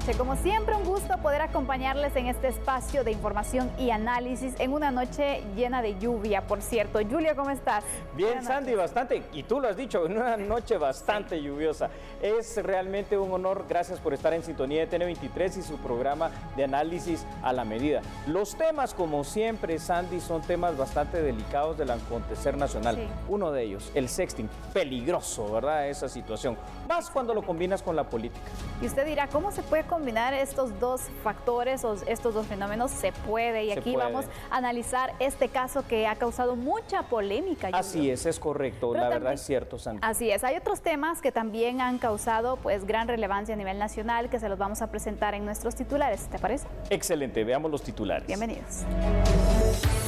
noche. Como siempre, un gusto poder acompañarles en este espacio de información y análisis en una noche llena de lluvia, por cierto. Julio, ¿cómo estás? Bien, Sandy, bastante, y tú lo has dicho, en una noche bastante lluviosa. Es realmente un honor, gracias por estar en sintonía de TN23 y su programa de análisis a la medida. Los temas, como siempre, Sandy, son temas bastante delicados del acontecer nacional. Sí. Uno de ellos, el sexting, peligroso, ¿verdad? Esa situación, más cuando lo combinas con la política. Y usted dirá, ¿cómo se puede combinar estos dos factores o estos dos fenómenos? Se puede, y aquí vamos a analizar este caso que ha causado mucha polémica. Así es correcto, pero la verdad es cierto, Sandy. Así es, hay otros temas que también han causado pues gran relevancia a nivel nacional que se los vamos a presentar en nuestros titulares, ¿te parece? Excelente, veamos los titulares. Bienvenidos.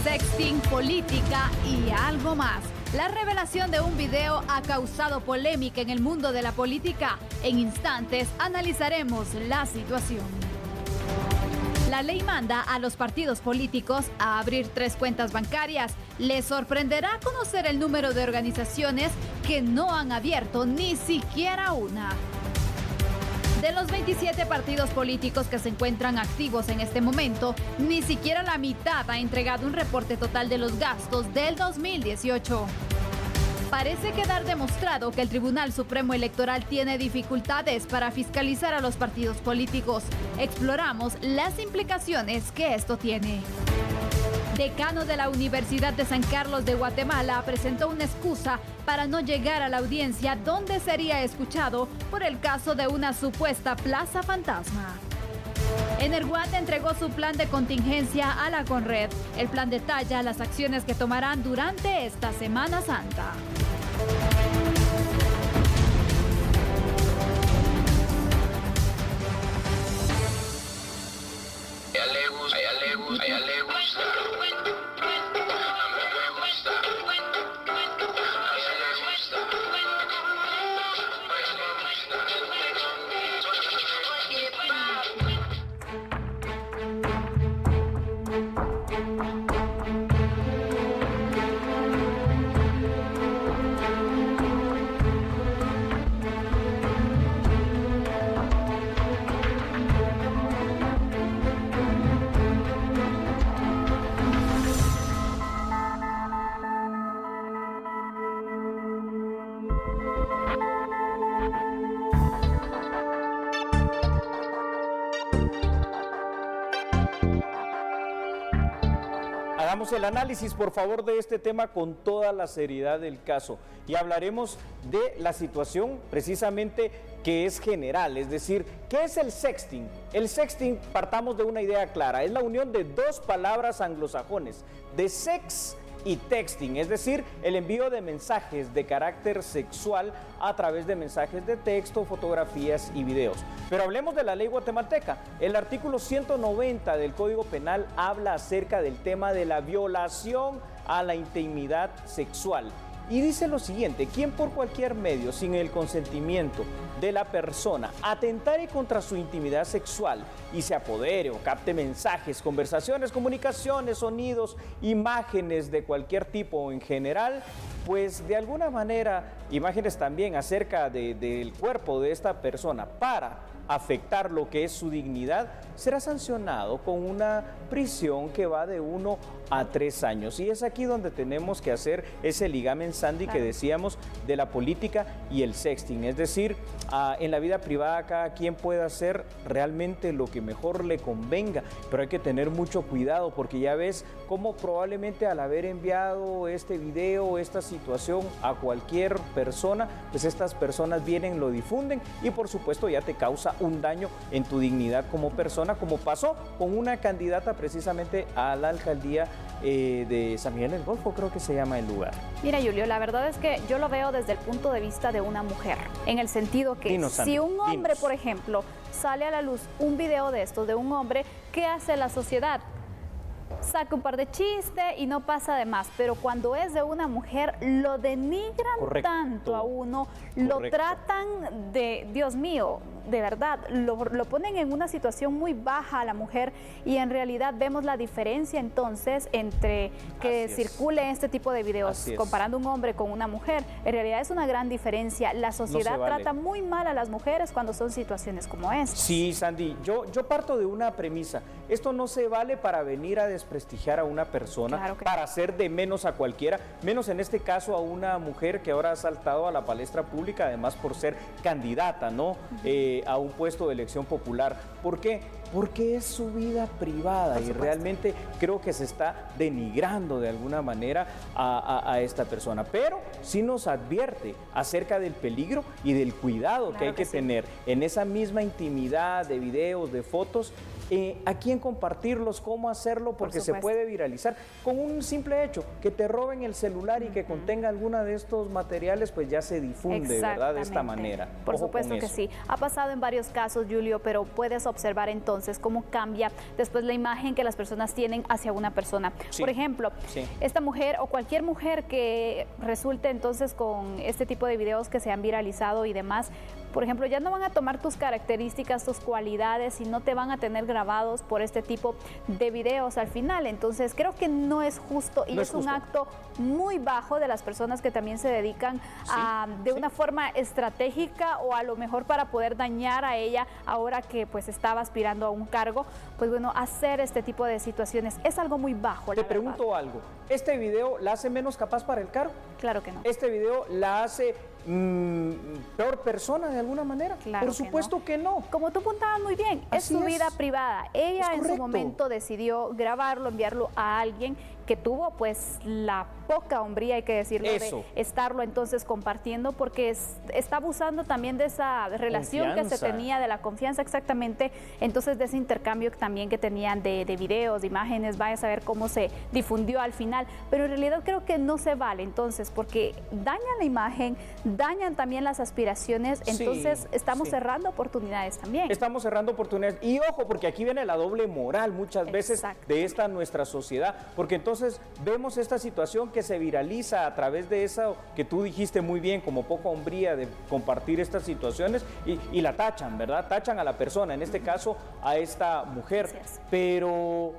Sexting, política y algo más. La revelación de un video ha causado polémica en el mundo de la política. En instantes analizaremos la situación. La ley manda a los partidos políticos a abrir 3 cuentas bancarias. Les sorprenderá conocer el número de organizaciones que no han abierto ni siquiera una. De los 27 partidos políticos que se encuentran activos en este momento, ni siquiera la mitad ha entregado un reporte total de los gastos del 2018. Parece quedar demostrado que el Tribunal Supremo Electoral tiene dificultades para fiscalizar a los partidos políticos. Exploramos las implicaciones que esto tiene. Decano de la Universidad de San Carlos de Guatemala presentó una excusa para no llegar a la audiencia donde sería escuchado por el caso de una supuesta plaza fantasma. Energuat entregó su plan de contingencia a la Conred. El plan detalla las acciones que tomarán durante esta Semana Santa. Hagamos el análisis, por favor, de este tema con toda la seriedad del caso y hablaremos de la situación precisamente que es general, es decir, ¿qué es el sexting? El sexting, partamos de una idea clara, es la unión de 2 palabras anglosajones, de sex y texting, es decir, el envío de mensajes de carácter sexual a través de mensajes de texto, fotografías y videos. Pero hablemos de la ley guatemalteca. El artículo 190 del Código Penal habla acerca del tema de la violación a la intimidad sexual. Y dice lo siguiente: quien por cualquier medio, sin el consentimiento de la persona, atentare contra su intimidad sexual y se apodere o capte mensajes, conversaciones, comunicaciones, sonidos, imágenes de cualquier tipo o en general, pues de alguna manera imágenes también acerca del cuerpo de esta persona para afectar lo que es su dignidad, será sancionado con una prisión que va de 1 a 3 años. Y es aquí donde tenemos que hacer ese ligamen, Sandy, que decíamos, de la política y el sexting. Es decir, en la vida privada cada quien puede hacer realmente lo que mejor le convenga, pero hay que tener mucho cuidado porque ya ves cómo probablemente al haber enviado este video, esta situación a cualquier persona, pues estas personas vienen, lo difunden y por supuesto ya te causa un daño en tu dignidad como persona, como pasó con una candidata precisamente a la alcaldía de San Miguel del Golfo, creo que se llama el lugar. Mira, Julio, la verdad es que yo lo veo desde el punto de vista de una mujer, en el sentido que si un hombre, por ejemplo, sale a la luz un video de esto, de un hombre, ¿qué hace la sociedad? saca un par de chistes y no pasa de más, pero cuando es de una mujer lo denigran tanto a uno, lo tratan de, Dios mío, de verdad, lo ponen en una situación muy baja a la mujer y en realidad vemos la diferencia entonces entre que circule este tipo de videos comparando un hombre con una mujer. En realidad es una gran diferencia. La sociedad trata muy mal a las mujeres cuando son situaciones como esta. Sí, Sandy, yo parto de una premisa. Esto no se vale para venir a desprestigiar a una persona, para hacer de menos a cualquiera, menos en este caso a una mujer que ahora ha saltado a la palestra pública, además por ser candidata, ¿no? A un puesto de elección popular. ¿Por qué? Porque es su vida privada y realmente creo que se está denigrando de alguna manera a esta persona. Pero sí nos advierte acerca del peligro y del cuidado que hay que tener en esa misma intimidad de videos, de fotos, a quién compartirlos, cómo hacerlo, porque se puede viralizar con un simple hecho, que te roben el celular y que contenga alguna de estos materiales, pues ya se difunde, ¿verdad? De esta manera. Por supuesto que sí. Ha pasado en varios casos, Julio, pero puedes observar entonces cómo cambia después la imagen que las personas tienen hacia una persona. Por ejemplo, esta mujer o cualquier mujer que resulte entonces con este tipo de videos que se han viralizado y demás, por ejemplo, ya no van a tomar tus características, tus cualidades y no te van a tener grabados por este tipo de videos al final. Entonces, creo que no es justo y es un acto muy bajo de las personas que también se dedican de una forma estratégica o a lo mejor para poder dañar a ella ahora que pues estaba aspirando a un cargo. Pues bueno, hacer este tipo de situaciones es algo muy bajo. Te pregunto algo, ¿este video la hace menos capaz para el cargo? Claro que no. ¿Este video la hace peor persona de alguna manera? Claro, por supuesto que no. Como tú apuntabas muy bien, es su vida privada. Ella en su momento decidió grabarlo, enviarlo a alguien que tuvo pues la poca hombría, hay que decirlo, de estarlo entonces compartiendo, porque está abusando también de esa relación que se tenía, de la confianza exactamente, entonces de ese intercambio también que tenían de videos, de imágenes, vaya a saber cómo se difundió al final, pero en realidad creo que no se vale entonces, porque dañan la imagen, dañan también las aspiraciones, entonces estamos cerrando oportunidades también. Estamos cerrando oportunidades, y ojo, porque aquí viene la doble moral muchas veces de esta nuestra sociedad, porque entonces vemos esta situación que se viraliza a través de eso que tú dijiste muy bien, como poca hombría de compartir estas situaciones y la tachan, ¿verdad? Tachan a la persona, en este caso a esta mujer, pero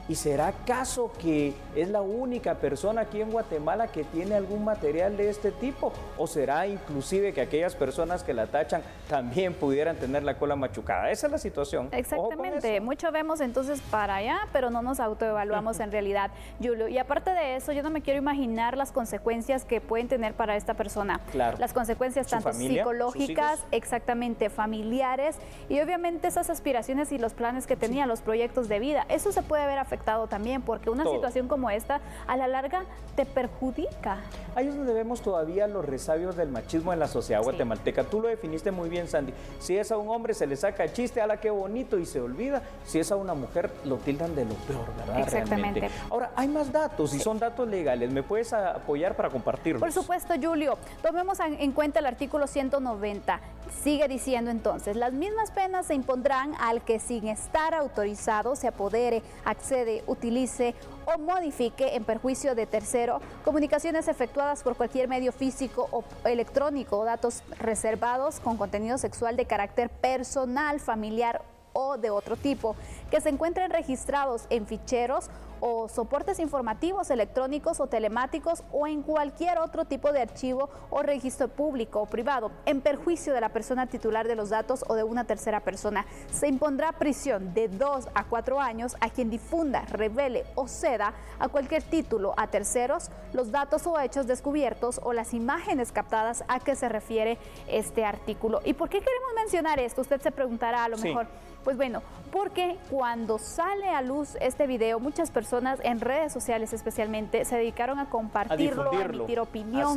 ¿y será acaso que es la única persona aquí en Guatemala que tiene algún material de este tipo? ¿O será inclusive que aquellas personas que la tachan también pudieran tener la cola machucada? Esa es la situación. Exactamente, mucho vemos entonces para allá, pero no nos autoevaluamos en realidad, Julio. Y aparte de eso, yo no me quiero imaginar las consecuencias que pueden tener para esta persona. Claro. Las consecuencias tanto psicológicas, exactamente, familiares, y obviamente esas aspiraciones y los planes que tenía, los proyectos de vida. Eso se puede ver afectado también, porque una situación como esta a la larga te perjudica. Ahí es donde vemos todavía los resabios del machismo en la sociedad guatemalteca. Tú lo definiste muy bien, Sandy. Si es a un hombre se le saca el chiste, ala qué bonito, y se olvida. Si es a una mujer lo tildan de lo peor, ¿verdad? Exactamente. Realmente. Ahora, hay más datos y son datos legales. ¿Me puedes apoyar para compartirlos? Por supuesto, Julio. Tomemos en cuenta el artículo 190. Sigue diciendo entonces, las mismas penas se impondrán al que sin estar autorizado se apodere, accede, utilice o modifique en perjuicio de tercero comunicaciones efectuadas por cualquier medio físico o electrónico o datos reservados con contenido sexual de carácter personal, familiar o de otro tipo, que se encuentren registrados en ficheros o soportes informativos, electrónicos o telemáticos o en cualquier otro tipo de archivo o registro público o privado, en perjuicio de la persona titular de los datos o de una tercera persona. Se impondrá prisión de 2 a 4 años a quien difunda, revele o ceda a cualquier título a terceros los datos o hechos descubiertos o las imágenes captadas a que se refiere este artículo. ¿Y por qué queremos mencionar esto? Usted se preguntará a lo mejor. Pues bueno, porque cuando sale a luz este video, muchas personas en redes sociales especialmente se dedicaron a compartirlo, a emitir opinión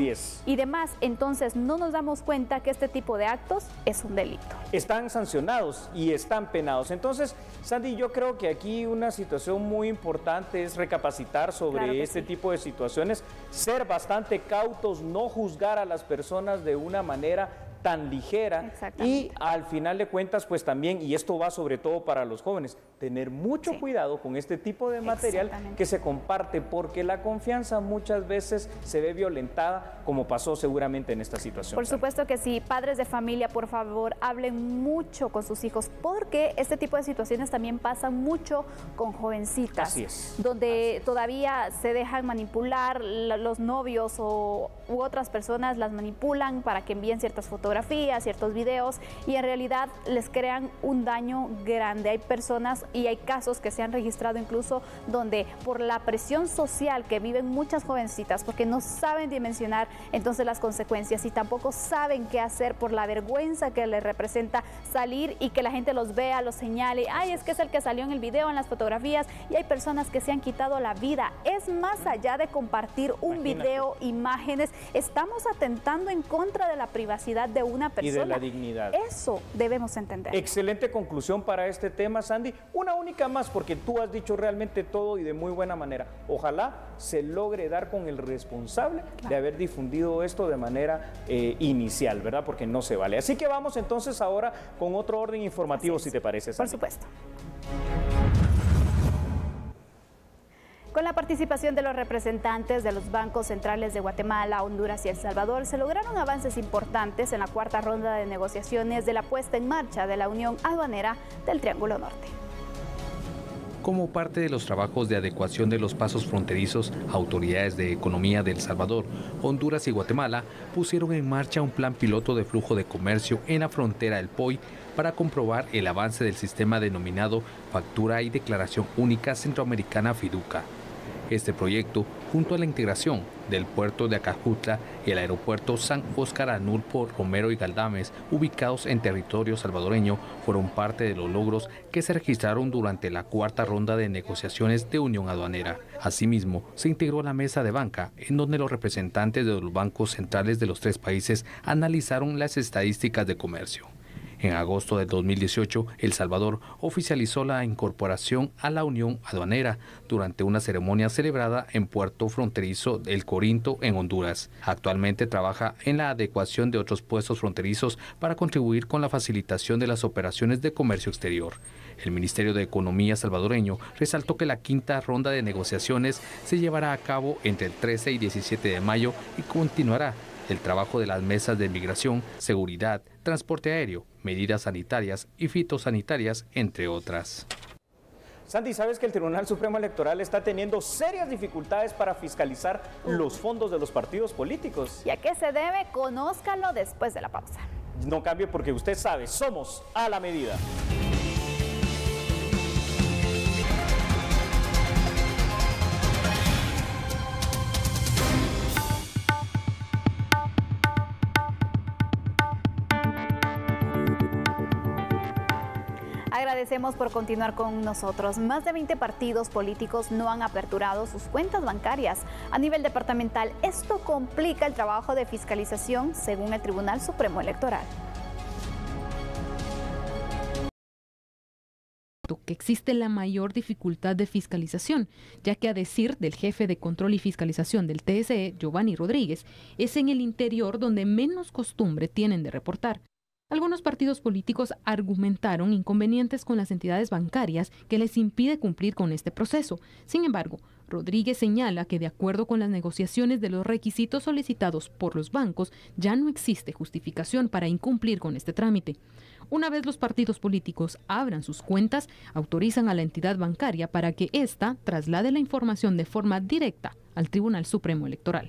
y demás. Entonces no nos damos cuenta que este tipo de actos es un delito. Están sancionados y están penados. Entonces, Sandy, yo creo que aquí una situación muy importante es recapacitar sobre este tipo de situaciones, ser bastante cautos, no juzgar a las personas de una manera tan ligera y al final de cuentas pues también, y esto va sobre todo para los jóvenes, tener mucho cuidado con este tipo de material que se comparte, porque la confianza muchas veces se ve violentada, como pasó seguramente en esta situación. Por supuesto que sí. Padres de familia, por favor, hablen mucho con sus hijos, porque este tipo de situaciones también pasan mucho con jovencitas. Así es. Donde todavía se dejan manipular, los novios u otras personas las manipulan para que envíen ciertas fotografías, ciertos videos, y en realidad les crean un daño grande. Hay personas y hay casos que se han registrado incluso donde por la presión social que viven muchas jovencitas, porque no saben dimensionar entonces las consecuencias y tampoco saben qué hacer por la vergüenza que les representa salir y que la gente los vea, los señale, ay, es que es el que salió en el video, en las fotografías, y hay personas que se han quitado la vida. Es más allá de compartir un video, imágenes, estamos atentando en contra de la privacidad de una persona. Y de la dignidad. Eso debemos entender. Excelente conclusión para este tema, Sandy. Una única más, porque tú has dicho realmente todo y de muy buena manera. Ojalá se logre dar con el responsable de haber difundido esto de manera inicial, ¿verdad? Porque no se vale. Así que vamos entonces ahora con otro orden informativo, si te parece, Sandy. Por supuesto. Con la participación de los representantes de los bancos centrales de Guatemala, Honduras y El Salvador, se lograron avances importantes en la cuarta ronda de negociaciones de la puesta en marcha de la Unión Aduanera del Triángulo Norte. Como parte de los trabajos de adecuación de los pasos fronterizos, autoridades de economía de El Salvador, Honduras y Guatemala pusieron en marcha un plan piloto de flujo de comercio en la frontera del POI para comprobar el avance del sistema denominado Factura y Declaración Única Centroamericana FIDUCA. Este proyecto, junto a la integración del puerto de Acajutla y el aeropuerto San Óscar Anulfo Romero y Galdames, ubicados en territorio salvadoreño, fueron parte de los logros que se registraron durante la cuarta ronda de negociaciones de Unión Aduanera. Asimismo, se integró la mesa de banca, en donde los representantes de los bancos centrales de los tres países analizaron las estadísticas de comercio. En agosto del 2018, El Salvador oficializó la incorporación a la Unión Aduanera durante una ceremonia celebrada en Puerto Fronterizo El Corinto, en Honduras. Actualmente trabaja en la adecuación de otros puestos fronterizos para contribuir con la facilitación de las operaciones de comercio exterior. El Ministerio de Economía salvadoreño resaltó que la quinta ronda de negociaciones se llevará a cabo entre el 13 y 17 de mayo y continuará el trabajo de las mesas de migración, seguridad, transporte aéreo, medidas sanitarias y fitosanitarias, entre otras. Sandy, ¿sabes que el Tribunal Supremo Electoral está teniendo serias dificultades para fiscalizar los fondos de los partidos políticos? ¿Y a qué se debe? Conózcalo después de la pausa. No cambie, porque usted sabe, somos a la medida. Agradecemos por continuar con nosotros. Más de 20 partidos políticos no han aperturado sus cuentas bancarias. A nivel departamental, esto complica el trabajo de fiscalización, según el Tribunal Supremo Electoral. Que existe la mayor dificultad de fiscalización, ya que a decir del jefe de control y fiscalización del TSE, Giovanni Rodríguez, es en el interior donde menos costumbre tienen de reportar. Algunos partidos políticos argumentaron inconvenientes con las entidades bancarias que les impide cumplir con este proceso. Sin embargo, Rodríguez señala que de acuerdo con las negociaciones de los requisitos solicitados por los bancos, ya no existe justificación para incumplir con este trámite. Una vez los partidos políticos abran sus cuentas, autorizan a la entidad bancaria para que ésta traslade la información de forma directa al Tribunal Supremo Electoral.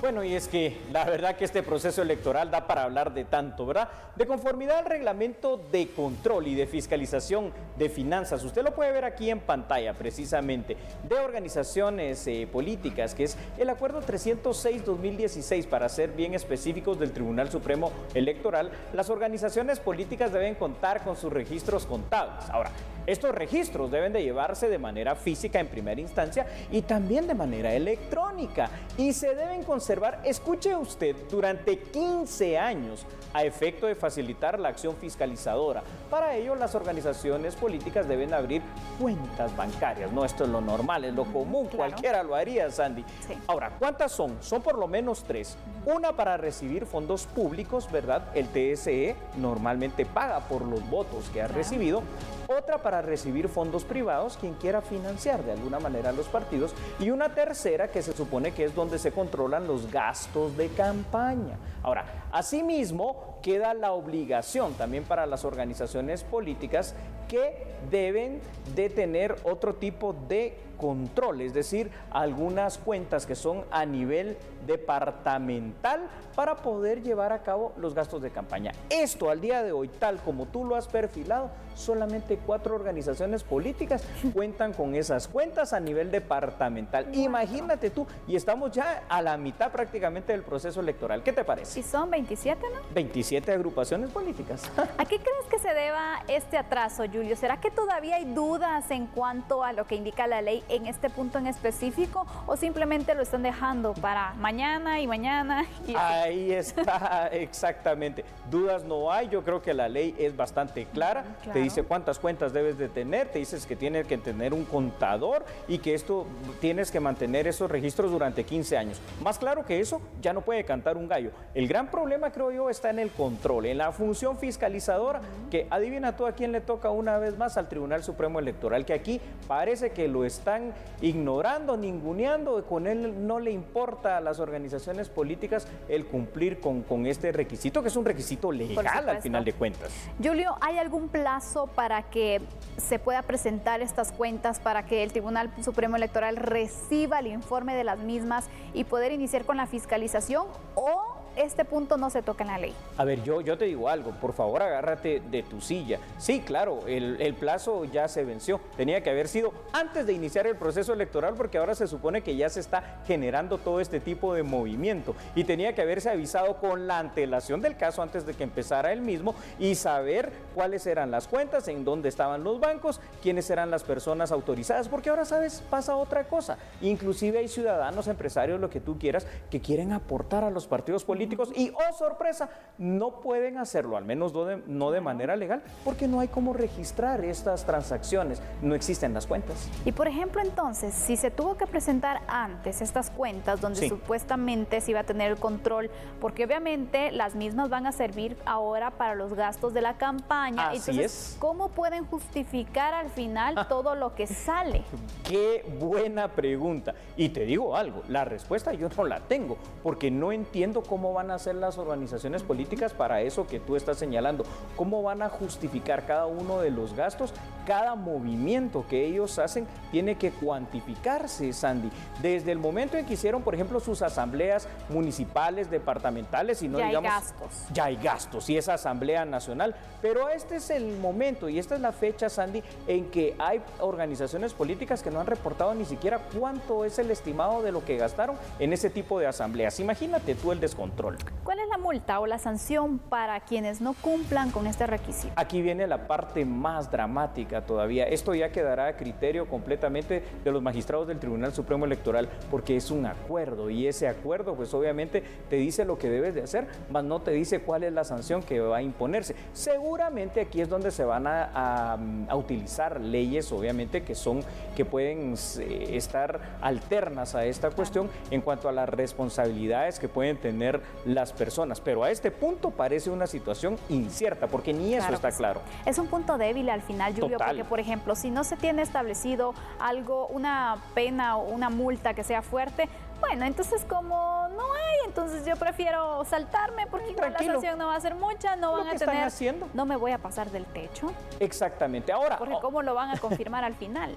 Bueno, y es que la verdad que este proceso electoral da para hablar de tanto, ¿verdad? De conformidad al reglamento de control y de fiscalización de finanzas, usted lo puede ver aquí en pantalla precisamente, de organizaciones políticas, que es el acuerdo 306-2016, para ser bien específicos, del Tribunal Supremo Electoral. Las organizaciones políticas deben contar con sus registros contables. Ahora, Estos registros deben de llevarse de manera física en primera instancia y también de manera electrónica y se deben conservar, escuche usted, durante 15 años a efecto de facilitar la acción fiscalizadora. Para ello, las organizaciones políticas deben abrir cuentas bancarias. No, esto es lo normal, es lo común, claro. Cualquiera lo haría, Sandy. Sí. Ahora, ¿cuántas son? Son por lo menos 3. Una para recibir fondos públicos, ¿verdad? El TSE normalmente paga por los votos que ha recibido. Otra para recibir fondos privados, quien quiera financiar de alguna manera a los partidos. Y una tercera que se supone que es donde se controlan los gastos de campaña. Ahora, asimismo, queda la obligación también para las organizaciones políticas que deben de tener otro tipo de control, es decir, algunas cuentas que son a nivel departamental para poder llevar a cabo los gastos de campaña. Esto al día de hoy, tal como tú lo has perfilado, solamente 4 organizaciones políticas cuentan con esas cuentas a nivel departamental. Wow. Imagínate tú, y estamos ya a la mitad prácticamente del proceso electoral. ¿Qué te parece? Y son 27, ¿no? 27 agrupaciones políticas. ¿A qué crees que se deba este atraso, Julio? ¿Será que todavía hay dudas en cuanto a lo que indica la ley en este punto en específico o simplemente lo están dejando para mañana y mañana? Y ahí está, exactamente. Dudas no hay, yo creo que la ley es bastante clara. Claro. Te dice cuántas cuentas debes de tener, te dices que tienes que tener un contador y que esto tienes que mantener esos registros durante 15 años. Más claro que eso, ya no puede cantar un gallo. El gran problema, creo yo, está en el control, en la función fiscalizadora, que adivina tú a quién le toca una vez más, al Tribunal Supremo Electoral, que aquí parece que lo están ignorando, ninguneando, con él no le importa a las organizaciones políticas el cumplir con este requisito, que es un requisito legal al final de cuentas. Julio, ¿hay algún plazo para que se pueda presentar estas cuentas, para que el Tribunal Supremo Electoral reciba el informe de las mismas y poder iniciar con la fiscalización, o este punto no se toca en la ley? A ver, yo te digo algo, por favor agárrate de tu silla. Sí, claro, el plazo ya se venció, tenía que haber sido antes de iniciar el proceso electoral, porque ahora se supone que ya se está generando todo este tipo de movimiento y tenía que haberse avisado con la antelación del caso antes de que empezara el mismo y saber cuáles eran las cuentas, en dónde estaban los bancos, quiénes eran las personas autorizadas, porque ahora, ¿sabes? Pasa otra cosa. Inclusive hay ciudadanos, empresarios, lo que tú quieras, que quieren aportar a los partidos políticos y, oh sorpresa, no pueden hacerlo, al menos no de manera legal, porque no hay cómo registrar estas transacciones, no existen las cuentas. Y por ejemplo, entonces, si se tuvo que presentar antes estas cuentas donde supuestamente se iba a tener el control, porque obviamente las mismas van a servir ahora para los gastos de la campaña, entonces, ¿cómo pueden justificar al final todo lo que sale? Qué buena pregunta. Y te digo algo, la respuesta yo no la tengo, porque no entiendo cómo van a hacer las organizaciones políticas para eso que tú estás señalando. ¿Cómo van a justificar cada uno de los gastos? Cada movimiento que ellos hacen tiene que cuantificarse, Sandy. Desde el momento en que hicieron, por ejemplo, sus asambleas municipales, departamentales, y no digamos... Ya hay gastos. Ya hay gastos, y esa asamblea nacional. Pero este es el momento y esta es la fecha, Sandy, en que hay organizaciones políticas que no han reportado ni siquiera cuánto es el estimado de lo que gastaron en ese tipo de asambleas. Imagínate tú el descontrol. ¿Cuál es la multa o la sanción para quienes no cumplan con este requisito? Aquí viene la parte más dramática todavía. Esto ya quedará a criterio completamente de los magistrados del Tribunal Supremo Electoral, porque es un acuerdo y ese acuerdo pues obviamente te dice lo que debes de hacer, mas no te dice cuál es la sanción que va a imponerse. Seguramente aquí es donde se van a utilizar leyes, obviamente, que pueden estar alternas a esta cuestión en cuanto a las responsabilidades que pueden tener las personas, pero a este punto parece una situación incierta, porque ni eso está claro. Es un punto débil al final, Julio, porque por ejemplo, si no se tiene establecido algo, una pena o una multa que sea fuerte, bueno, entonces como no hay, entonces yo prefiero saltarme, porque igual la sanción no va a ser mucha, no van a tener, no me voy a pasar del techo. Exactamente. Ahora, porque ¿cómo lo van a confirmar al final?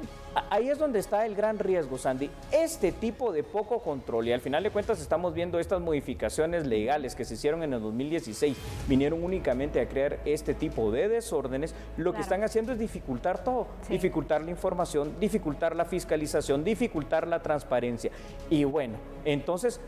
Ahí es donde está el gran riesgo, Sandy. Este tipo de poco control, y al final de cuentas estamos viendo estas modificaciones legales que se hicieron en el 2016, vinieron únicamente a crear este tipo de desórdenes. Lo que están haciendo es dificultar todo, dificultar la información, dificultar la fiscalización, dificultar la transparencia. Y bueno, Entonces,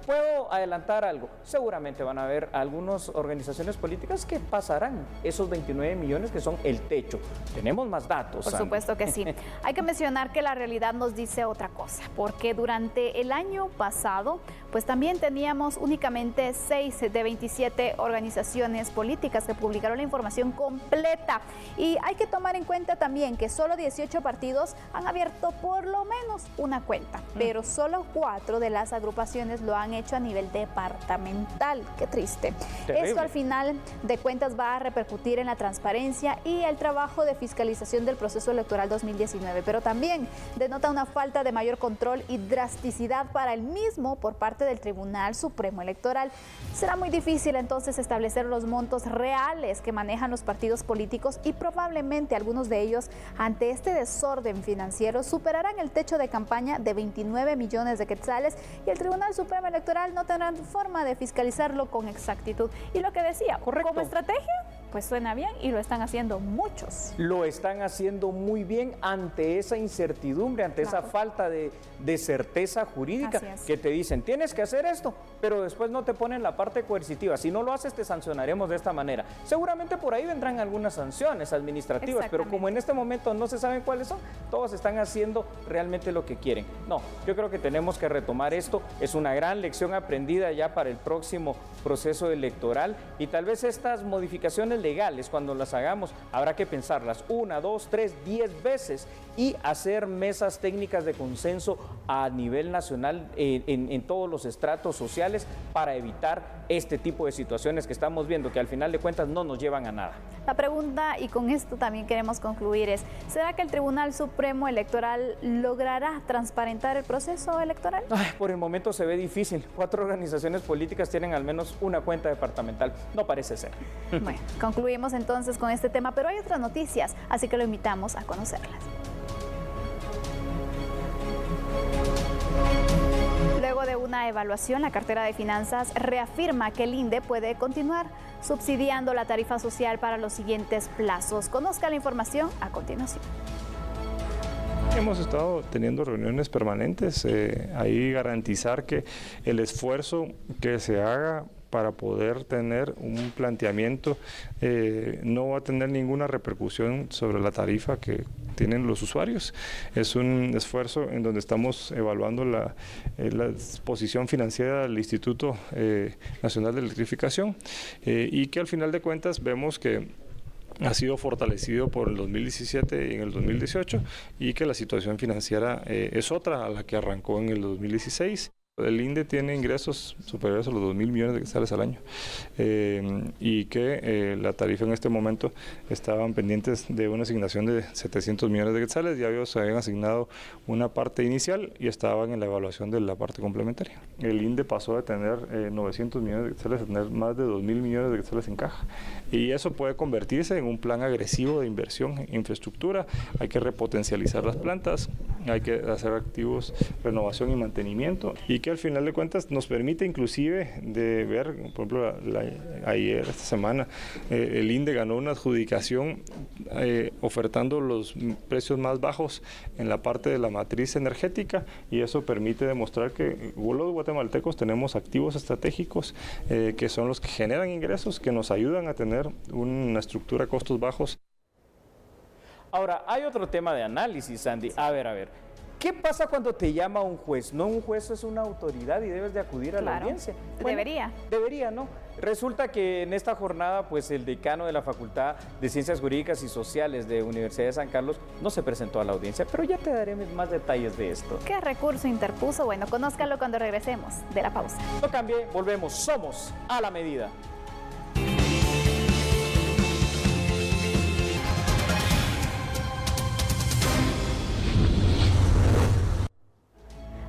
¿puedo adelantar algo? Seguramente van a haber algunas organizaciones políticas que pasarán esos 29 millones que son el techo. Tenemos más datos. Por supuesto que sí. Hay que mencionar que la realidad nos dice otra cosa, porque durante el año pasado, pues también teníamos únicamente 6 de 27 organizaciones políticas que publicaron la información completa. Y hay que tomar en cuenta también que solo 18 partidos han abierto por lo menos una cuenta, pero solo 4 de las agrupaciones lo han hecho a nivel departamental. Qué triste. Terrible. Esto al final de cuentas va a repercutir en la transparencia y el trabajo de fiscalización del proceso electoral 2019, pero también denota una falta de mayor control y drasticidad para el mismo por parte del Tribunal Supremo Electoral. Será muy difícil entonces establecer los montos reales que manejan los partidos políticos y probablemente algunos de ellos, ante este desorden financiero, superarán el techo de campaña de 29 millones de quetzales y el Tribunal Supremo Electoral no tendrá forma de fiscalizarlo con exactitud. Y lo que decía, correcto, como estrategia, pues suena bien y lo están haciendo muchos. Lo están haciendo muy bien ante esa incertidumbre, ante esa falta de certeza jurídica, que te dicen, tienes que hacer esto, pero después no te ponen la parte coercitiva. Si no lo haces, te sancionaremos de esta manera. Seguramente por ahí vendrán algunas sanciones administrativas, pero como en este momento no se saben cuáles son, todos están haciendo realmente lo que quieren. No, yo creo que tenemos que retomar esto. Es una gran lección aprendida ya para el próximo proceso electoral y tal vez estas modificaciones legales, cuando las hagamos, habrá que pensarlas 1, 2, 3, 10 veces y hacer mesas técnicas de consenso a nivel nacional en todos los estratos sociales para evitar este tipo de situaciones que estamos viendo, que al final de cuentas no nos llevan a nada. La pregunta, y con esto también queremos concluir, es: ¿será que el Tribunal Supremo Electoral logrará transparentar el proceso electoral? Por el momento se ve difícil. 4 organizaciones políticas tienen al menos una cuenta departamental. No parece ser. Bueno, concluimos entonces con este tema, pero hay otras noticias, así que lo invitamos a conocerlas. Luego de una evaluación, la cartera de finanzas reafirma que el INDE puede continuar subsidiando la tarifa social para los siguientes plazos. Conozca la información a continuación. Hemos estado teniendo reuniones permanentes, ahí garantizar que el esfuerzo que se haga para poder tener un planteamiento no va a tener ninguna repercusión sobre la tarifa que tienen los usuarios. Es un esfuerzo en donde estamos evaluando la posición financiera del Instituto Nacional de Electrificación y que al final de cuentas vemos que ha sido fortalecido por el 2017 y en el 2018 y que la situación financiera es otra a la que arrancó en el 2016. El INDE tiene ingresos superiores a los 2.000 millones de quetzales al año y que la tarifa en este momento estaban pendientes de una asignación de 700 millones de quetzales. Ya se habían asignado una parte inicial y estaban en la evaluación de la parte complementaria. El INDE pasó de tener 900 millones de quetzales a tener más de 2.000 millones de quetzales en caja. Y eso puede convertirse en un plan agresivo de inversión en infraestructura. Hay que repotencializar las plantas, hay que hacer activos, renovación y mantenimiento, y que al final de cuentas nos permite inclusive de ver, por ejemplo, ayer, esta semana, el INDE ganó una adjudicación ofertando los precios más bajos en la parte de la matriz energética, y eso permite demostrar que los guatemaltecos tenemos activos estratégicos que son los que generan ingresos, que nos ayudan a tener una estructura a costos bajos. Ahora, hay otro tema de análisis, Sandy. A ver. ¿Qué pasa cuando te llama un juez? No, un juez es una autoridad y debes de acudir a la audiencia. Bueno, debería, ¿no? Resulta que en esta jornada, pues el decano de la Facultad de Ciencias Jurídicas y Sociales de Universidad de San Carlos no se presentó a la audiencia, pero ya te daré más detalles de esto. ¿Qué recurso interpuso? Bueno, conózcalo cuando regresemos de la pausa. No cambie, volvemos. Somos A la Medida.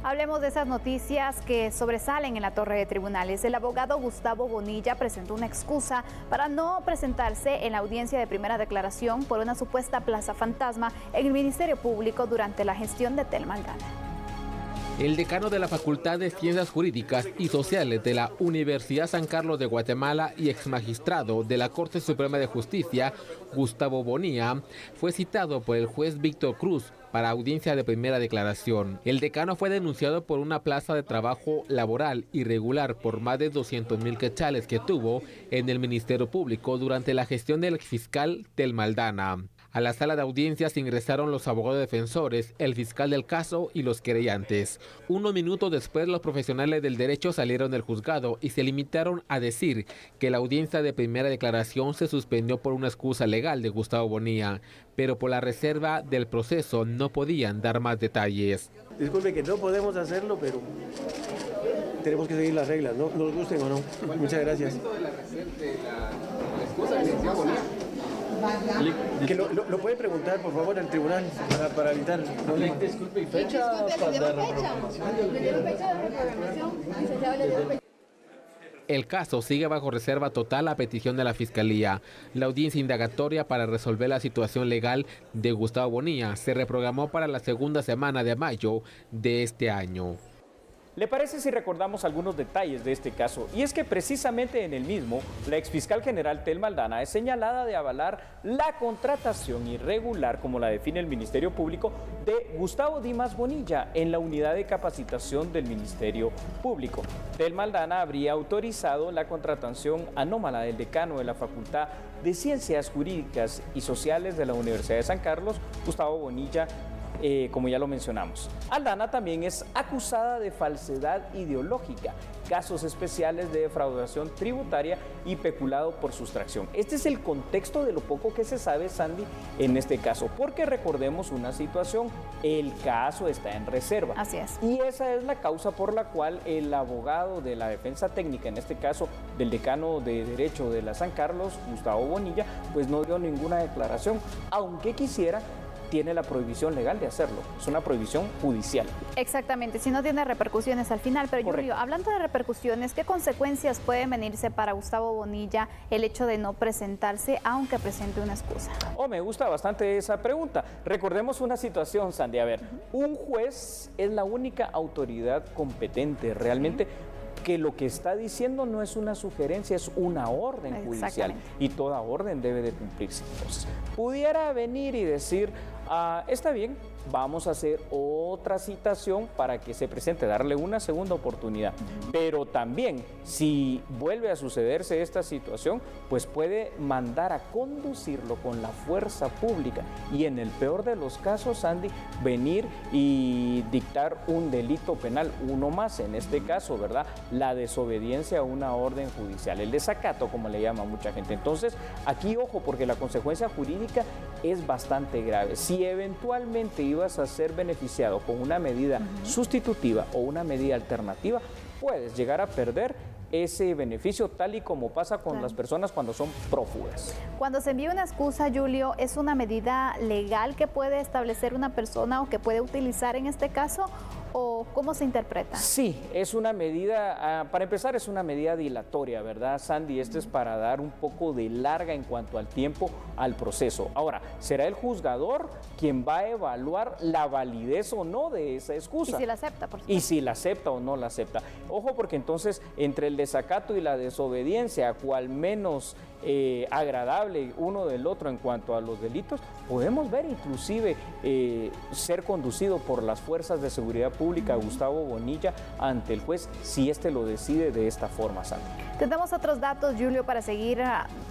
Hablemos de esas noticias que sobresalen en la torre de tribunales. El abogado Gustavo Bonilla presentó una excusa para no presentarse en la audiencia de primera declaración por una supuesta plaza fantasma en el Ministerio Público durante la gestión de Telma Aldana. El decano de la Facultad de Ciencias Jurídicas y Sociales de la Universidad San Carlos de Guatemala y exmagistrado de la Corte Suprema de Justicia, Gustavo Bonilla, fue citado por el juez Víctor Cruz para audiencia de primera declaración. El decano fue denunciado por una plaza de trabajo laboral irregular por más de 200,000 quetzales que tuvo en el Ministerio Público durante la gestión del exfiscal Telma Aldana. A la sala de audiencias ingresaron los abogados defensores, el fiscal del caso y los querellantes. Unos minutos después, los profesionales del derecho salieron del juzgado y se limitaron a decir que la audiencia de primera declaración se suspendió por una excusa legal de Gustavo Bonilla, pero por la reserva del proceso no podían dar más detalles. Disculpe que no podemos hacerlo, pero tenemos que seguir las reglas, ¿no? Nos gusten o no. Muchas gracias. Que lo puede preguntar, por favor, al tribunal para evitar problemas. Disculpe, ¿y fecha para la reprogramación? El caso sigue bajo reserva total a petición de la Fiscalía. La audiencia indagatoria para resolver la situación legal de Gustavo Bonilla se reprogramó para la segunda semana de mayo de este año. ¿Le parece si recordamos algunos detalles de este caso? Y es que precisamente en el mismo, la exfiscal general Telma Aldana es señalada de avalar la contratación irregular, como la define el Ministerio Público, de Gustavo Dimas Bonilla en la unidad de capacitación del Ministerio Público. Telma Aldana habría autorizado la contratación anómala del decano de la Facultad de Ciencias Jurídicas y Sociales de la Universidad de San Carlos, Gustavo Bonilla, como ya lo mencionamos. Aldana también es acusada de falsedad ideológica, casos especiales de defraudación tributaria y peculado por sustracción. Este es el contexto de lo poco que se sabe, Sandy, en este caso, porque recordemos una situación, el caso está en reserva. Así es. Y esa es la causa por la cual el abogado de la defensa técnica, en este caso del decano de Derecho de la San Carlos, Gustavo Bonilla, pues no dio ninguna declaración, aunque quisiera. Tiene la prohibición legal de hacerlo, es una prohibición judicial. Exactamente, si no tiene repercusiones al final. Pero Correcto. Julio, hablando de repercusiones, ¿qué consecuencias pueden venirse para Gustavo Bonilla el hecho de no presentarse aunque presente una excusa? Me gusta bastante esa pregunta. Recordemos una situación, Sandy. A ver, un juez es la única autoridad competente realmente que lo que está diciendo no es una sugerencia, es una orden judicial y toda orden debe de cumplirse. Entonces, pudiera venir y decir, está bien, vamos a hacer otra citación para que se presente, darle una segunda oportunidad. Pero también, si vuelve a sucederse esta situación, pues puede mandar a conducirlo con la fuerza pública y en el peor de los casos, Andy, venir y dictar un delito penal, uno más, en este caso, ¿verdad? La desobediencia a una orden judicial, el desacato, como le llama mucha gente. Entonces, aquí ojo, porque la consecuencia jurídica es bastante grave. Si eventualmente ibas a ser beneficiado con una medida sustitutiva o una medida alternativa, puedes llegar a perder ese beneficio, tal y como pasa con las personas cuando son prófugas. Cuando se envía una excusa, Julio, ¿es una medida legal que puede establecer una persona o que puede utilizar en este caso? ¿O cómo se interpreta? Sí, es una medida, para empezar, es una medida dilatoria, ¿verdad, Sandy? Esto es para dar un poco de larga en cuanto al tiempo al proceso. Ahora, será el juzgador quien va a evaluar la validez o no de esa excusa. Y si la acepta, por supuesto. Y si la acepta o no la acepta. Ojo, porque entonces, entre el desacato y la desobediencia, cual menos agradable uno del otro en cuanto a los delitos, podemos ver inclusive ser conducido por las fuerzas de seguridad pública Gustavo Bonilla ante el juez si éste lo decide de esta forma, Sandra. Tenemos otros datos, Julio, para seguir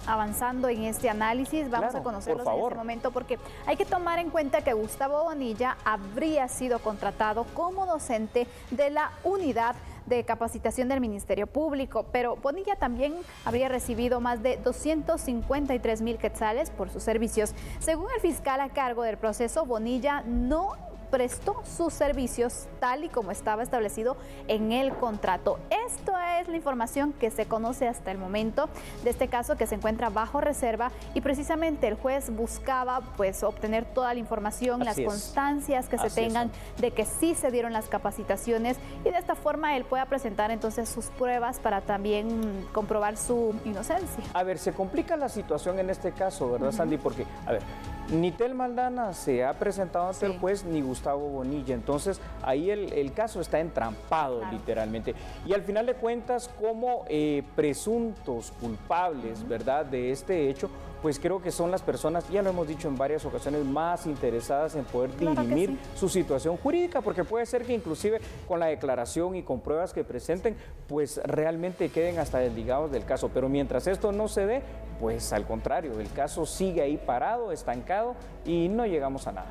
avanzando en este análisis. Vamos a conocerlos en este momento porque hay que tomar en cuenta que Gustavo Bonilla habría sido contratado como docente de la unidad de capacitación del Ministerio Público, pero Bonilla también habría recibido más de 253,000 quetzales por sus servicios. Según el fiscal a cargo del proceso, Bonilla no prestó sus servicios tal y como estaba establecido en el contrato. Esto es la información que se conoce hasta el momento de este caso, que se encuentra bajo reserva, y precisamente el juez buscaba pues obtener toda la información, las constancias que se tengan de que sí se dieron las capacitaciones, y de esta forma él pueda presentar entonces sus pruebas para también comprobar su inocencia. A ver, se complica la situación en este caso, ¿verdad, Sandy? Porque, a ver, ni Telma Aldana se ha presentado ante el juez, ni Gustavo Bonilla. Entonces, ahí el caso está entrampado, literalmente. Y al final de cuentas, como presuntos culpables, ¿verdad?, de este hecho, pues creo que son las personas, ya lo hemos dicho en varias ocasiones, más interesadas en poder dirimir su situación jurídica, porque puede ser que inclusive con la declaración y con pruebas que presenten, pues realmente queden hasta desligados del caso. Pero mientras esto no se dé, pues al contrario, el caso sigue ahí parado, estancado y no llegamos a nada.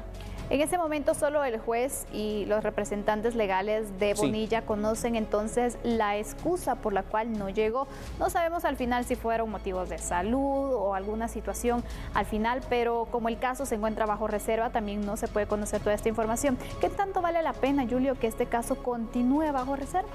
En ese momento solo el juez y los representantes legales de Bonilla conocen entonces la excusa por la cual no llegó. No sabemos al final si fueron motivos de salud o alguna situación al final, pero como el caso se encuentra bajo reserva, también no se puede conocer toda esta información. ¿Qué tanto vale la pena, Julio, que este caso continúe bajo reserva?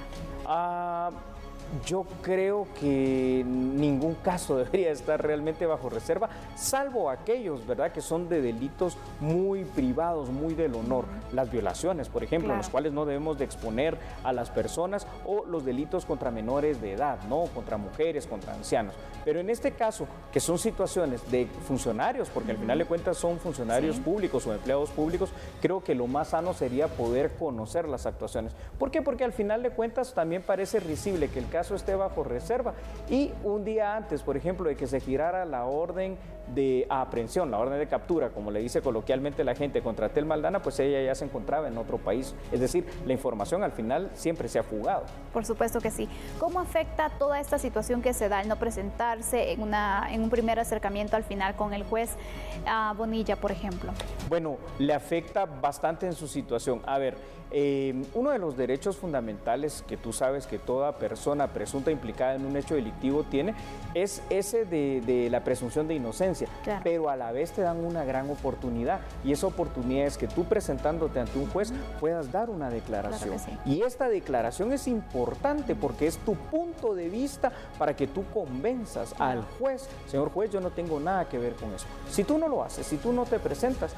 Yo creo que ningún caso debería estar realmente bajo reserva, salvo aquellos, ¿verdad?, que son de delitos muy privados, muy del honor. Las violaciones, por ejemplo, en los cuales no debemos de exponer a las personas, o los delitos contra menores de edad, ¿no?, contra mujeres, contra ancianos. Pero en este caso, que son situaciones de funcionarios, porque al final de cuentas son funcionarios públicos o empleados públicos, creo que lo más sano sería poder conocer las actuaciones. ¿Por qué? Porque al final de cuentas también parece risible que el caso esté bajo reserva y un día antes, por ejemplo, de que se girara la orden de aprehensión, la orden de captura, como le dice coloquialmente la gente, contra Telma Aldana, pues ella ya se encontraba en otro país. Es decir, la información al final siempre se ha fugado. Por supuesto que sí. ¿Cómo afecta toda esta situación que se da al no presentarse en un primer acercamiento al final con el juez Bonilla, por ejemplo? Bueno, le afecta bastante en su situación. A ver, uno de los derechos fundamentales que tú sabes que toda persona presunta implicada en un hecho delictivo tiene es ese de la presunción de inocencia, pero a la vez te dan una gran oportunidad, y esa oportunidad es que tú, presentándote ante un juez, puedas dar una declaración. Y esta declaración es importante porque es tu punto de vista para que tú convenzas al juez: señor juez, yo no tengo nada que ver con eso. Si tú no lo haces, si tú no te presentas,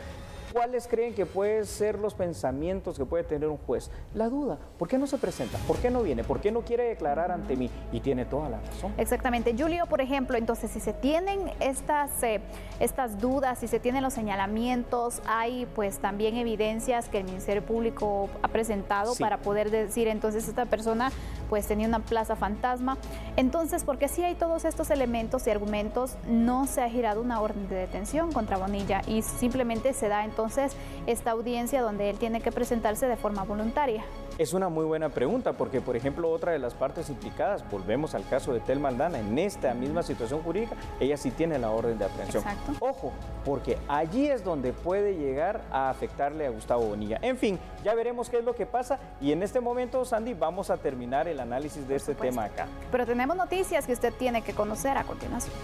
¿cuáles creen que pueden ser los pensamientos que puede tener un juez? La duda. ¿Por qué no se presenta? ¿Por qué no viene? ¿Por qué no quiere declarar ante mí? Y tiene toda la razón. Exactamente. Julio, por ejemplo, entonces, si se tienen estas dudas, si se tienen los señalamientos, hay pues también evidencias que el Ministerio Público ha presentado para poder decir, entonces, esta persona pues tenía una plaza fantasma. Entonces, porque sí hay todos estos elementos y argumentos, no se ha girado una orden de detención contra Bonilla y simplemente se da entonces esta audiencia donde él tiene que presentarse de forma voluntaria. Es una muy buena pregunta porque, por ejemplo, otra de las partes implicadas, volvemos al caso de Telma Aldana, en esta misma situación jurídica, ella sí tiene la orden de aprehensión. Exacto. Ojo, porque allí es donde puede llegar a afectarle a Gustavo Bonilla. En fin, ya veremos qué es lo que pasa y en este momento, Sandy, vamos a terminar el análisis de este tema acá. Pero tenemos noticias que usted tiene que conocer a continuación.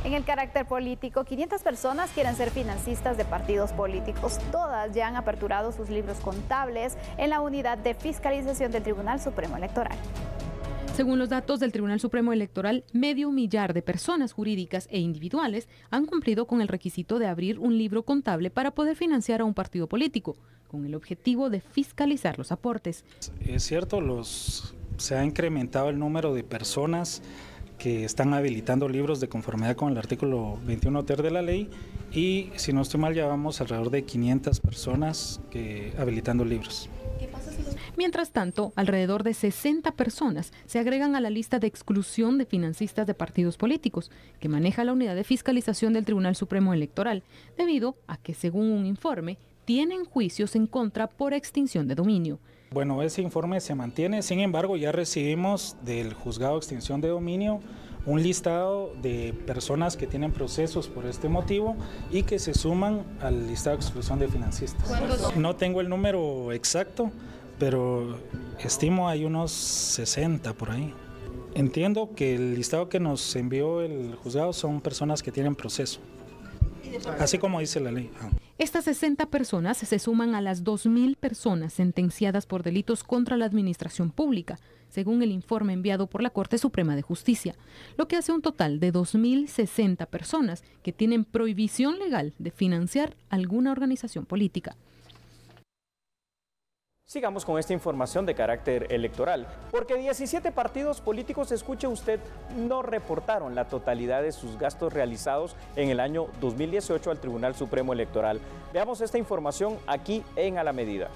En el carácter político, 500 personas quieren ser financistas de partidos políticos. Todas ya han aperturado sus libros contables en la unidad de fiscalización del Tribunal Supremo Electoral. Según los datos del Tribunal Supremo Electoral, 500,000 de personas jurídicas e individuales han cumplido con el requisito de abrir un libro contable para poder financiar a un partido político, con el objetivo de fiscalizar los aportes. Es cierto, se ha incrementado el número de personas que están habilitando libros de conformidad con el artículo 21 ter de la ley, y si no estoy mal ya vamos alrededor de 500 personas habilitando libros. Mientras tanto, alrededor de 60 personas se agregan a la lista de exclusión de financistas de partidos políticos que maneja la unidad de fiscalización del Tribunal Supremo Electoral, debido a que, según un informe, tienen juicios en contra por extinción de dominio. Bueno, ese informe se mantiene, sin embargo ya recibimos del Juzgado de Extinción de Dominio un listado de personas que tienen procesos por este motivo y que se suman al listado de exclusión de financistas. No tengo el número exacto, pero estimo hay unos 60 por ahí. Entiendo que el listado que nos envió el juzgado son personas que tienen proceso, así como dice la ley. Estas 60 personas se suman a las 2.000 personas sentenciadas por delitos contra la administración pública, según el informe enviado por la Corte Suprema de Justicia, lo que hace un total de 2.060 personas que tienen prohibición legal de financiar alguna organización política. Sigamos con esta información de carácter electoral, porque 17 partidos políticos, escuche usted, no reportaron la totalidad de sus gastos realizados en el año 2018 al Tribunal Supremo Electoral. Veamos esta información aquí en A la Medida.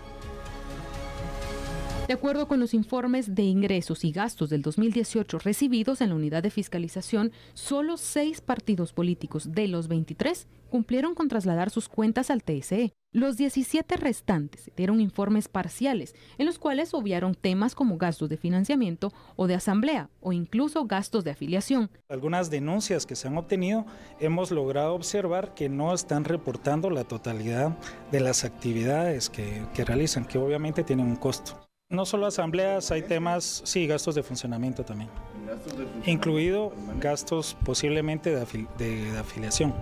De acuerdo con los informes de ingresos y gastos del 2018 recibidos en la unidad de fiscalización, solo 6 partidos políticos de los 23 cumplieron con trasladar sus cuentas al TSE. Los 17 restantes dieron informes parciales, en los cuales obviaron temas como gastos de financiamiento o de asamblea, o incluso gastos de afiliación. Algunas denuncias que se han obtenido, hemos logrado observar que no están reportando la totalidad de las actividades que realizan, que obviamente tienen un costo. No solo asambleas, hay temas, sí, gastos de funcionamiento también, incluido gastos posiblemente de afiliación.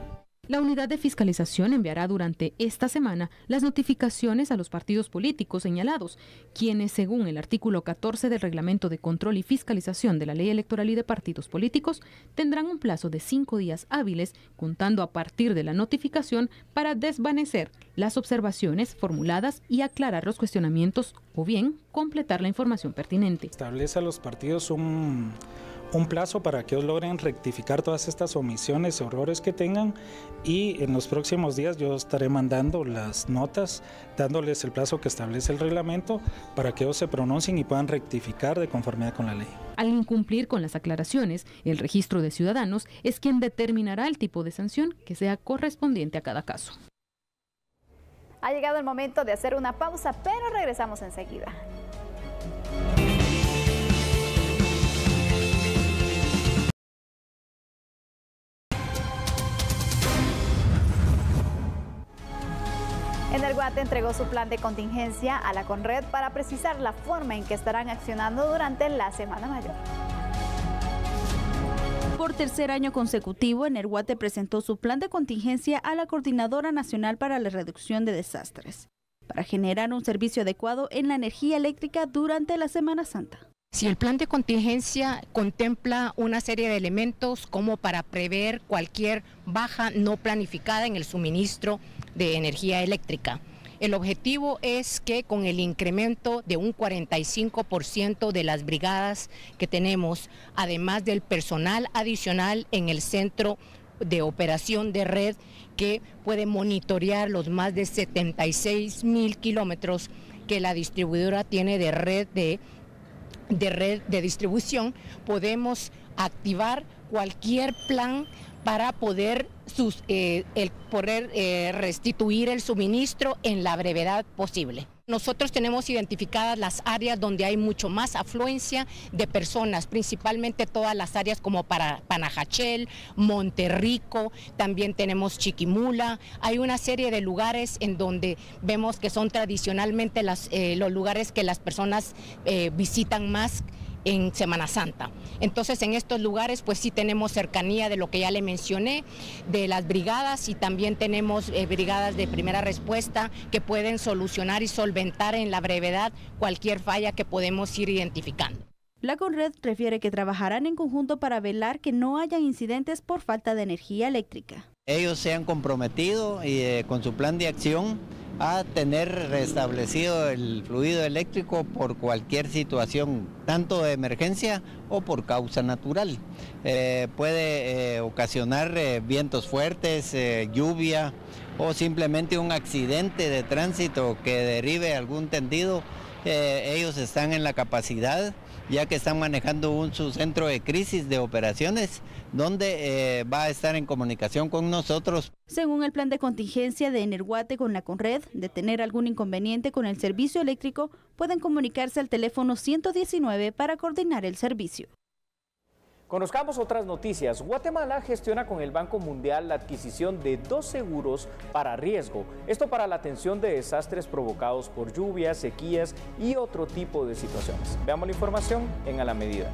La unidad de fiscalización enviará durante esta semana las notificaciones a los partidos políticos señalados, quienes, según el artículo 14 del Reglamento de Control y Fiscalización de la Ley Electoral y de Partidos Políticos, tendrán un plazo de 5 días hábiles, contando a partir de la notificación, para desvanecer las observaciones formuladas y aclarar los cuestionamientos o bien completar la información pertinente. Establece a los partidos un plazo para que ellos logren rectificar todas estas omisiones, errores que tengan, y en los próximos días yo estaré mandando las notas, dándoles el plazo que establece el reglamento para que ellos se pronuncien y puedan rectificar de conformidad con la ley. Al incumplir con las aclaraciones, el registro de ciudadanos es quien determinará el tipo de sanción que sea correspondiente a cada caso. Ha llegado el momento de hacer una pausa, pero regresamos enseguida. Energuate entregó su plan de contingencia a la Conred para precisar la forma en que estarán accionando durante la Semana Mayor. Por tercer año consecutivo, Energuate presentó su plan de contingencia a la Coordinadora Nacional para la Reducción de Desastres, para generar un servicio adecuado en la energía eléctrica durante la Semana Santa. Si el plan de contingencia contempla una serie de elementos como para prever cualquier baja no planificada en el suministro de energía eléctrica. El objetivo es que con el incremento de un 45% de las brigadas que tenemos, además del personal adicional en el centro de operación de red que puede monitorear los más de 76,000 kilómetros que la distribuidora tiene de red de distribución, podemos activar cualquier plan para poder restituir el suministro en la brevedad posible. Nosotros tenemos identificadas las áreas donde hay mucho más afluencia de personas, principalmente todas las áreas como para Panajachel, Monterrico, también tenemos Chiquimula. Hay una serie de lugares en donde vemos que son tradicionalmente los lugares que las personas visitan más en Semana Santa. Entonces en estos lugares pues sí tenemos cercanía de lo que ya le mencioné, de las brigadas, y también tenemos brigadas de primera respuesta que pueden solucionar y solventar en la brevedad cualquier falla que podemos ir identificando. La Conred refiere que trabajarán en conjunto para velar que no haya incidentes por falta de energía eléctrica. Ellos se han comprometido con su plan de acción a tener restablecido el fluido eléctrico por cualquier situación, tanto de emergencia o por causa natural. Puede ocasionar vientos fuertes, lluvia o simplemente un accidente de tránsito que derive algún tendido. Ellos están en la capacidad, ya que están manejando su centro de crisis de operaciones, donde va a estar en comunicación con nosotros. Según el plan de contingencia de Energuate con la Conred, de tener algún inconveniente con el servicio eléctrico, pueden comunicarse al teléfono 119 para coordinar el servicio. Conozcamos otras noticias. Guatemala gestiona con el Banco Mundial la adquisición de 2 seguros para riesgo. Esto para la atención de desastres provocados por lluvias, sequías y otro tipo de situaciones. Veamos la información en A la Medida.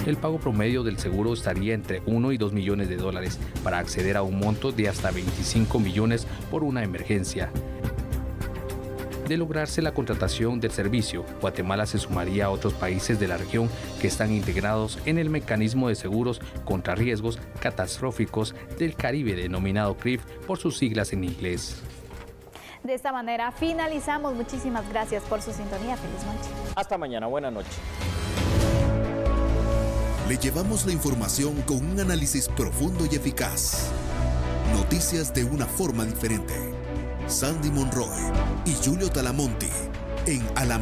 El pago promedio del seguro estaría entre 1 y 2 millones de dólares para acceder a un monto de hasta 25 millones por una emergencia. De lograrse la contratación del servicio, Guatemala se sumaría a otros países de la región que están integrados en el mecanismo de seguros contra riesgos catastróficos del Caribe, denominado CRIF por sus siglas en inglés. De esta manera finalizamos. Muchísimas gracias por su sintonía. Feliz noche. Hasta mañana. Buena noche. Le llevamos la información con un análisis profundo y eficaz. Noticias de una forma diferente. Sandy Monroy y Julio Talamonti en A la